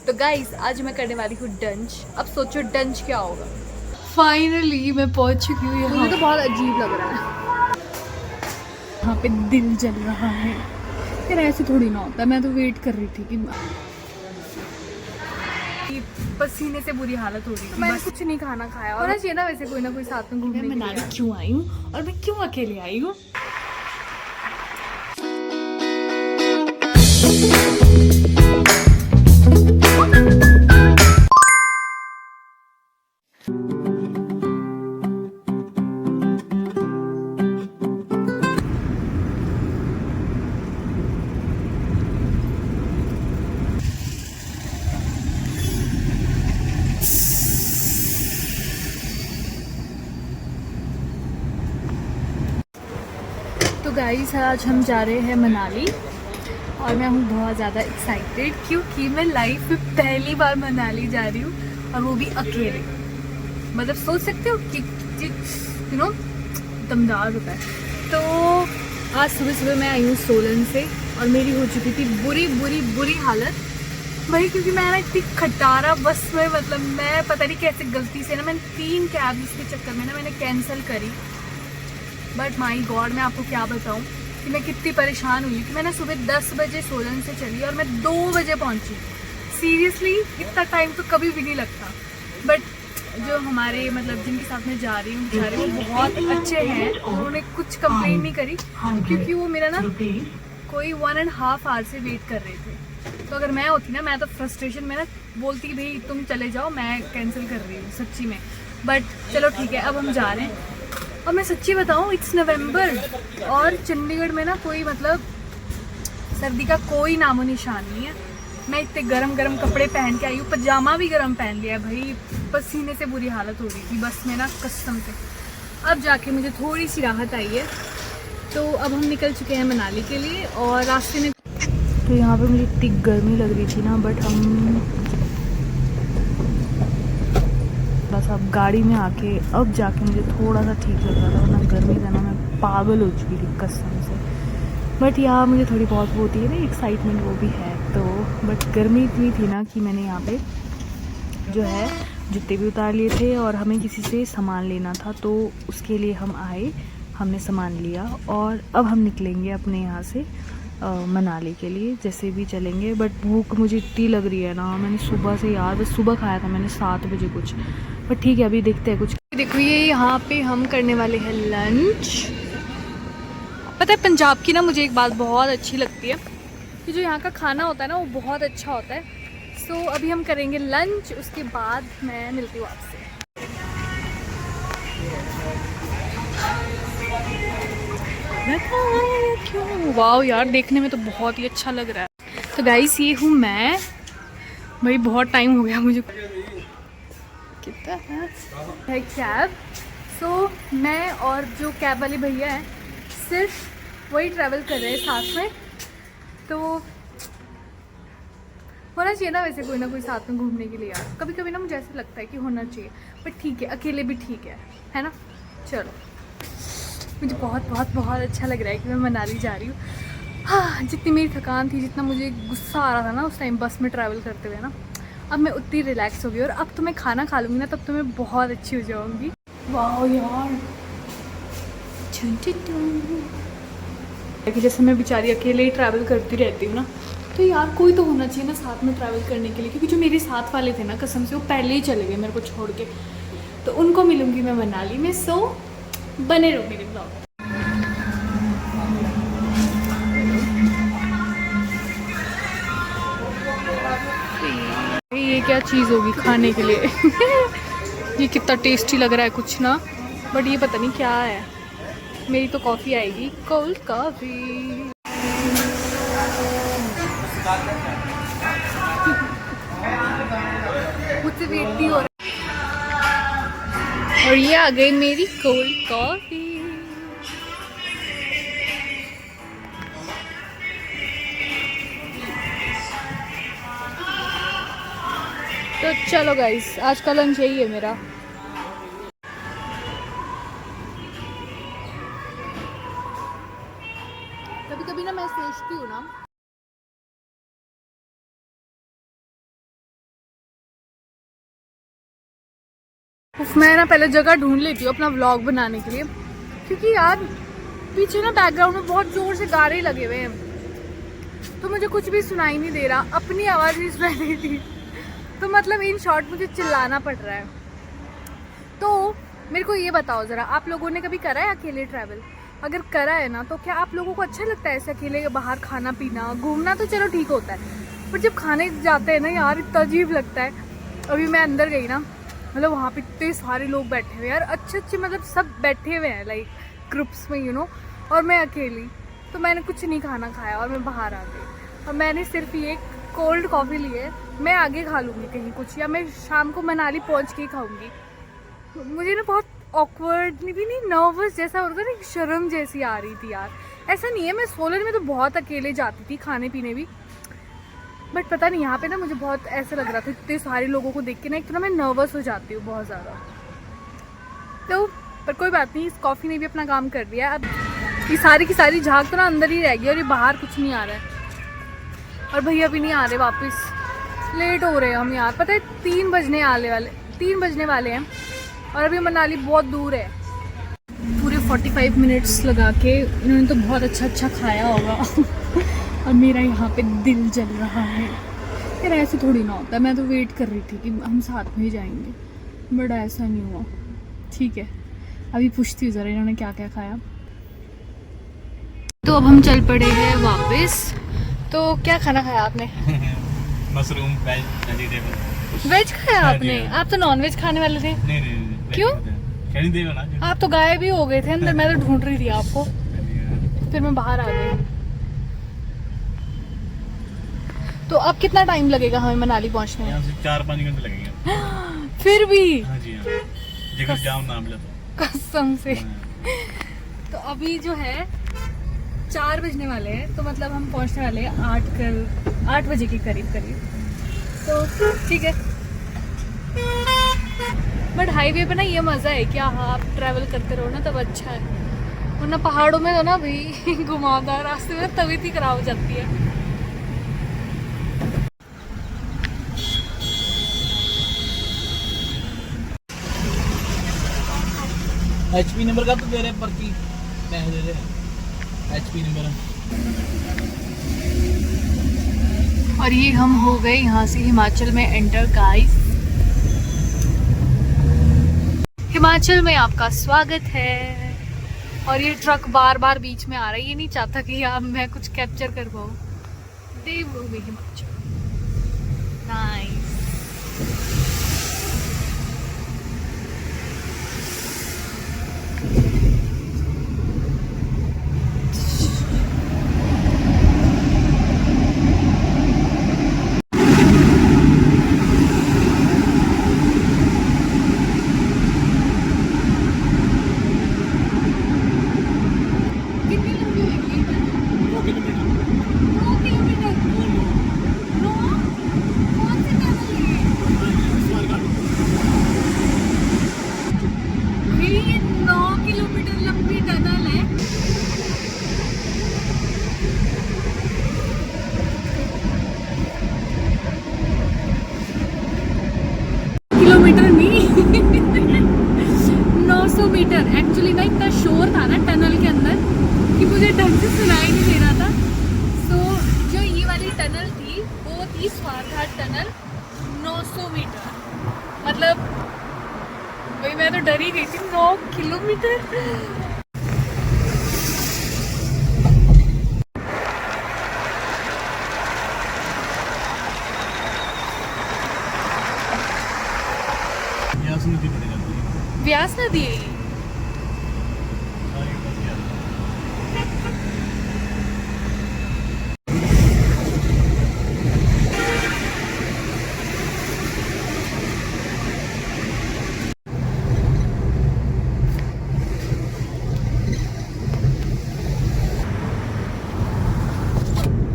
तो गाइस आज मैं करने वाली हूँ डंच। अब सोचो डंच क्या होगा। फाइनली मैं पहुंच चुकी हूँ यहाँ। मुझे तो बहुत अजीब लग रहा है, यहाँ पे दिल जल रहा है। फिर ऐसे थोड़ी ना होता है, मैं तो वेट कर रही थी कि पसीने से बुरी हालत हो रही थी। मैंने कुछ नहीं खाना खाया। और चाहिए ना वैसे कोई ना कोई साथ में घूमने। मैं मनाली क्यों आई हूँ और मैं क्यों अकेले आई हूँ। तो गाइस आज हम जा रहे हैं मनाली और मैं हूँ बहुत ज़्यादा एक्साइटेड क्योंकि मैं लाइफ में पहली बार मनाली जा रही हूँ और वो भी अकेले। मतलब सोच सकते हो कि यू नो दमदार होता है। तो आज सुबह सुबह मैं आई हूँ सोलन से और मेरी हो चुकी थी बुरी बुरी बुरी हालत वही, क्योंकि मैं ना इतनी खटारा बस में, मतलब मैं पता नहीं कैसे गलती से ना मैंने 3 कैब इसके चक्कर में ना मैंने कैंसिल करी। बट माई गॉड मैं आपको क्या बताऊं कि मैं कितनी परेशान हुई कि मैं ना सुबह 10 बजे सोलन से चली और मैं 2 बजे पहुंची। सीरियसली इतना टाइम तो कभी भी नहीं लगता। बट जो हमारे मतलब जिनके साथ मैं जा रही हूँ बेचारे वो बहुत अच्छे हैं, उन्होंने कुछ कंप्लेन नहीं करी क्योंकि वो मेरा ना कोई 1.5 आवर से वेट कर रहे थे। तो अगर मैं होती ना, मैं तो फ्रस्ट्रेशन में ना बोलती भाई तुम चले जाओ, मैं कैंसिल कर रही हूँ सच्ची में। बट चलो ठीक है, अब हम जा रहे हैं। और मैं सच्ची बताऊँ इट्स नवंबर और चंडीगढ़ में ना कोई मतलब सर्दी का कोई नामो निशान नहीं है। मैं इतने गरम गरम कपड़े पहन के आई हूँ, पजामा भी गरम पहन लिया भाई, पसीने से बुरी हालत हो रही थी बस में ना कसम से। अब जाके मुझे थोड़ी सी राहत आई है। तो अब हम निकल चुके हैं मनाली के लिए और रास्ते में तो यहाँ पे मुझे इतनी गर्मी लग रही थी ना, बट हम बस अब गाड़ी में आके अब जाके मुझे थोड़ा सा ठीक लग रहा था, वरना गर्मी का ना मैं पागल हो चुकी थी कसम से। बट यहाँ मुझे थोड़ी बहुत वो होती है ना एक्साइटमेंट, वो भी है। तो बट गर्मी इतनी थी ना कि मैंने यहाँ पे जो है जूते भी उतार लिए थे और हमें किसी से सामान लेना था, तो उसके लिए हम आए, हमने सामान लिया और अब हम निकलेंगे अपने यहाँ से मनाली के लिए जैसे भी चलेंगे। बट भूख मुझे इतनी लग रही है ना, मैंने सुबह से यार बस सुबह खाया था मैंने 7 बजे कुछ। बट ठीक है अभी देखते हैं कुछ। देखो ये यहाँ पे हम करने वाले हैं लंच। पता है पंजाब की ना मुझे एक बात बहुत अच्छी लगती है कि जो यहाँ का खाना होता है ना वो बहुत अच्छा होता है। सो अभी हम करेंगे लंच, उसके बाद मैं मिलती हूँ आपसे। वाह यार देखने में तो बहुत ही अच्छा लग रहा है। तो गाइस ये हूँ मैं भाई, बहुत टाइम हो गया मुझे। कितना है कैब। सो मैं और जो कैब वाले भैया हैं सिर्फ वही ट्रैवल कर रहे हैं साथ में। तो होना चाहिए ना वैसे कोई ना कोई साथ में घूमने के लिए यार, कभी कभी ना मुझे ऐसा लगता है कि होना चाहिए। बट ठीक है अकेले भी ठीक है ना। चलो मुझे बहुत बहुत बहुत अच्छा लग रहा है कि मैं मनाली जा रही हूँ। हाँ जितनी मेरी थकान थी, जितना मुझे गुस्सा आ रहा था ना उस टाइम बस में ट्रैवल करते हुए ना, अब मैं उतनी रिलैक्स हो गई। और अब तो मैं खाना खा लूँगी ना तब तो मैं बहुत अच्छी हो जाऊँगी। वाह यार कि जैसे मैं बेचारी अकेले ही ट्रैवल करती रहती हूँ ना, तो यार कोई तो होना चाहिए ना साथ में ट्रैवल करने के लिए। क्योंकि जो मेरे साथ वाले थे ना कसम से वो पहले ही चले गए मेरे को छोड़ के, तो उनको मिलूंगी मैं मनाली में। सो बने रहो मेरे ब्लॉग। ये क्या चीज़ होगी खाने के लिए ये कितना टेस्टी लग रहा है कुछ ना, बट ये पता नहीं क्या है। मेरी तो कॉफ़ी आएगी, कोल्ड कॉफ़ी। मुझसे वेट नहीं हो रहा और ये आ गई मेरी कोल्ड कॉफ़ी। तो चलो गाइस आज का लंच यही है मेरा। कभी कभी ना मैं सोचती हूँ ना मैं ना पहले जगह ढूंढ लेती हूँ अपना व्लॉग बनाने के लिए, क्योंकि यार पीछे ना बैकग्राउंड में बहुत जोर से गाने लगे हुए हैं, तो मुझे कुछ भी सुनाई नहीं दे रहा, अपनी आवाज़ नहीं सुनाई दे रही, तो मतलब इन शॉर्ट मुझे चिल्लाना पड़ रहा है। तो मेरे को ये बताओ ज़रा, आप लोगों ने कभी करा है अकेले ट्रैवल? अगर करा है ना, तो क्या आप लोगों को अच्छा लगता है ऐसे अकेले बाहर खाना पीना? घूमना तो चलो ठीक होता है, पर जब खाने जाते हैं ना यार, इतना अजीब लगता है। अभी मैं अंदर गई ना, मतलब वहाँ पे इतने सारे लोग बैठे हुए यार, अच्छे अच्छे, मतलब सब बैठे हुए हैं लाइक ग्रुप्स में, यू नो, और मैं अकेली। तो मैंने कुछ नहीं खाना खाया और मैं बाहर आ गई, और मैंने सिर्फ ये कोल्ड कॉफ़ी ली है। मैं आगे खा लूँगी कहीं कुछ, या मैं शाम को मनाली पहुँच के ही खाऊँगी। मुझे ना बहुत ऑकवर्ड भी नहीं, नर्वस जैसा होता है ना, शर्म जैसी आ रही थी यार। ऐसा नहीं है, मैं सोलन में तो बहुत अकेले जाती थी खाने पीने भी, बट पता नहीं यहाँ पे ना मुझे बहुत ऐसा लग रहा था, इतने सारे लोगों को देख के ना एक तो ना मैं नर्वस हो जाती हूँ बहुत ज़्यादा। तो पर कोई बात नहीं, इस कॉफ़ी ने भी अपना काम कर दिया। अब ये सारी की सारी झाग तो ना अंदर ही रह गई, और ये बाहर कुछ नहीं आ रहा है, और भैया भी नहीं आ रहे वापस, लेट हो रहे हैं हम यार। पता है 3 बजने वाले हैं, और अभी मनाली बहुत दूर है। पूरे 45 मिनट्स लगा के इन्होंने तो बहुत अच्छा खाया होगा और मेरा यहाँ पे दिल जल रहा है यार। ऐसे थोड़ी ना होता है, मैं तो वेट कर रही थी कि हम साथ में ही जाएंगे, बट ऐसा नहीं हुआ। ठीक है, अभी पूछती हूँ ज़रा इन्होंने क्या क्या खाया। तो अब हम चल पड़े हैं वापस। तो क्या खाना खाया आपने? Mushroom vegetable. वेज खाया आपने? आप तो नॉन वेज खाने वाले थे। नहीं क्यों? ना आप तो गायब ही हो गए थे अंदर, मैं तो ढूंढ रही थी आपको, फिर मैं बाहर आ गई। तो अब कितना टाइम लगेगा हमें मनाली पहुंचने में? यहाँ से 4-5 घंटे लगेंगे। फिर भी? हाँ जी हाँ, जगह जाम नाम ले तो कसम से। तो अभी जो है 4 बजने वाले हैं, तो मतलब हम पहुंचने वाले हैं 8 बजे के करीब। तो ठीक है, बट हाईवे पे ना ये मज़ा है कि हाँ आप ट्रैवल करते रहो ना, तब अच्छा है, वरना पहाड़ों में तो ना भाई घुमावदार रास्ते में तबीयत ही खराब हो जाती है। HP नंबर का तो दे रहे पर्ची, पैसे दे रहे HP नंबर। और ये हम हो गए यहाँ से हिमाचल में एंटर गाइस। हिमाचल में आपका स्वागत है। और ये ट्रक बार बार बीच में आ रहा है, ये नहीं चाहता कि आप मैं कुछ कैप्चर कर पाऊँ। देवभूमि हिमाचल, नाइस। किलोमीटर नहीं 900 मीटर। एक्चुअली ना इतना शोर था ना टनल के अंदर कि मुझे ढंग से सुनाई नहीं दे रहा था। सो जो ये वाली टनल थी वो थी स्वारघाट टनल, 900 मीटर। मतलब भाई मैं तो डर ही गई थी, 9 किलोमीटर। व्यास नदी है ये।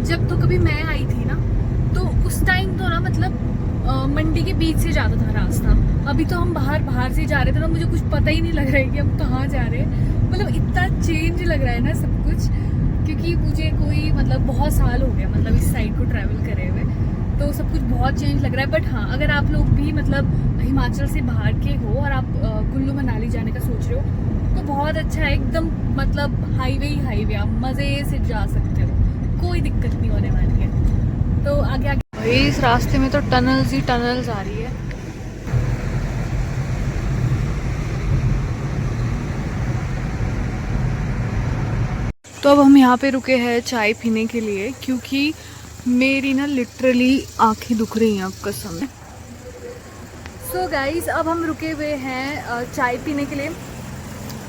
जब तो कभी मैं आई थी ना, तो उस टाइम तो ना मतलब मंडी के बीच से जाता था रास्ता। अभी तो हम बाहर से जा रहे थे ना, मुझे कुछ पता ही नहीं लग रहा है कि हम कहाँ जा रहे हैं। मतलब इतना चेंज लग रहा है ना सब कुछ, क्योंकि मुझे कोई मतलब बहुत साल हो गया मतलब इस साइड को ट्रैवल करे हुए। तो सब कुछ बहुत चेंज लग रहा है। बट हाँ, अगर आप लोग भी मतलब हिमाचल से बाहर के हो और आप कुल्लू मनाली जाने का सोच रहे हो तो बहुत अच्छा है, एकदम मतलब हाईवे ही हाईवे, आप मज़े से जा सकते हो, कोई दिक्कत नहीं होने वाली है। तो आगे आगे इस रास्ते में तो टनल्स ही टनल्स आ रही है। तो अब हम यहाँ पे रुके हैं चाय पीने के लिए, क्योंकि मेरी ना लिटरली आंखें दुख रही हैं अब कसम। सो गाइस, अब हम रुके हुए हैं चाय पीने के लिए,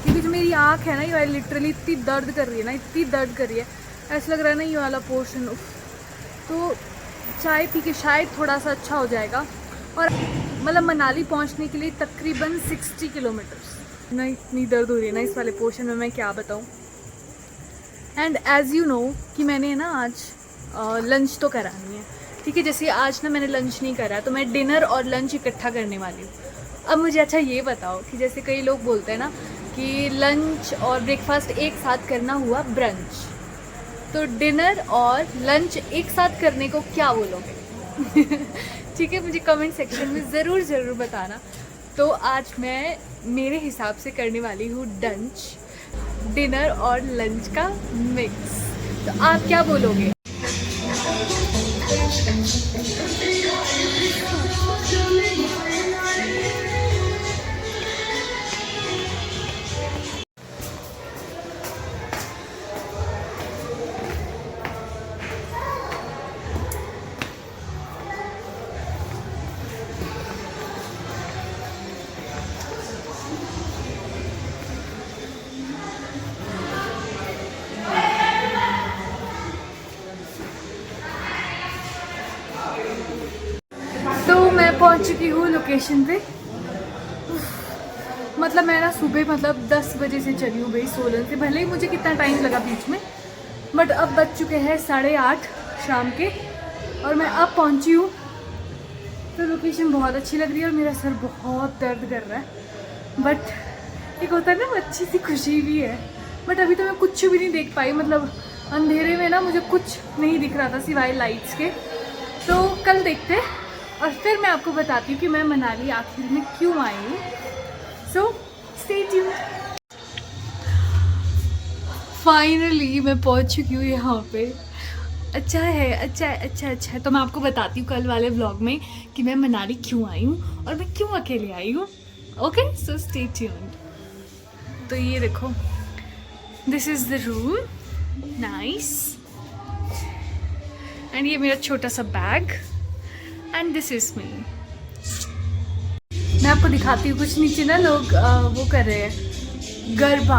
क्योंकि जो मेरी आँख है ना ये वाली लिटरली इतनी दर्द कर रही है ना, इतनी दर्द कर रही है, ऐसा लग रहा है ना ये वाला पोर्शन। तो चाय पी के शायद थोड़ा सा अच्छा हो जाएगा। और मतलब मनाली पहुंचने के लिए तकरीबन 60 किलोमीटर ना, इतनी दर्द हो रही है ना इस वाले पोर्शन में, मैं क्या बताऊं। एंड एज़ यू नो कि मैंने ना आज लंच तो करानी है, ठीक है। जैसे आज ना मैंने लंच नहीं करा है तो मैं डिनर और लंच इकट्ठा करने वाली हूँ। अब मुझे अच्छा ये बताओ कि जैसे कई लोग बोलते हैं ना कि लंच और ब्रेकफास्ट एक साथ करना हुआ ब्रंच, तो डिनर और लंच एक साथ करने को क्या बोलोगे? ठीक है, मुझे कमेंट सेक्शन में ज़रूर बताना। तो आज मैं मेरे हिसाब से करने वाली हूँ डंच, डिनर और लंच का मिक्स। तो आप क्या बोलोगे? तो मैं पहुंच चुकी हूँ लोकेशन पे। मतलब मैं ना सुबह मतलब 10 बजे से चली हूँ भाई सोलन से, भले ही मुझे कितना टाइम लगा बीच में, बट अब बज चुके हैं 8:30 शाम के और मैं अब पहुंची हूँ। तो लोकेशन बहुत अच्छी लग रही है और मेरा सर बहुत दर्द कर रहा है, बट एक होता है ना अच्छी सी खुशी भी है। बट अभी तो मैं कुछ भी नहीं देख पाई, मतलब अंधेरे में ना मुझे कुछ नहीं दिख रहा था सिवाय लाइट्स के। तो कल देखते हैं और फिर मैं आपको बताती हूँ कि मैं मनाली आखिर में क्यों आई हूँ। So stay tuned. फाइनली मैं पहुँच चुकी हूँ यहाँ पे। अच्छा है। तो मैं आपको बताती हूँ कल वाले व्लॉग में कि मैं मनाली क्यों आई हूँ और मैं क्यों अकेले आई हूँ। Okay, so stay tuned. तो ये देखो, this is the room, nice. And ये मेरा छोटा सा bag and this is me. मैं आपको दिखाती हूँ, कुछ नीचे ना लोग वो कर रहे हैं गरबा।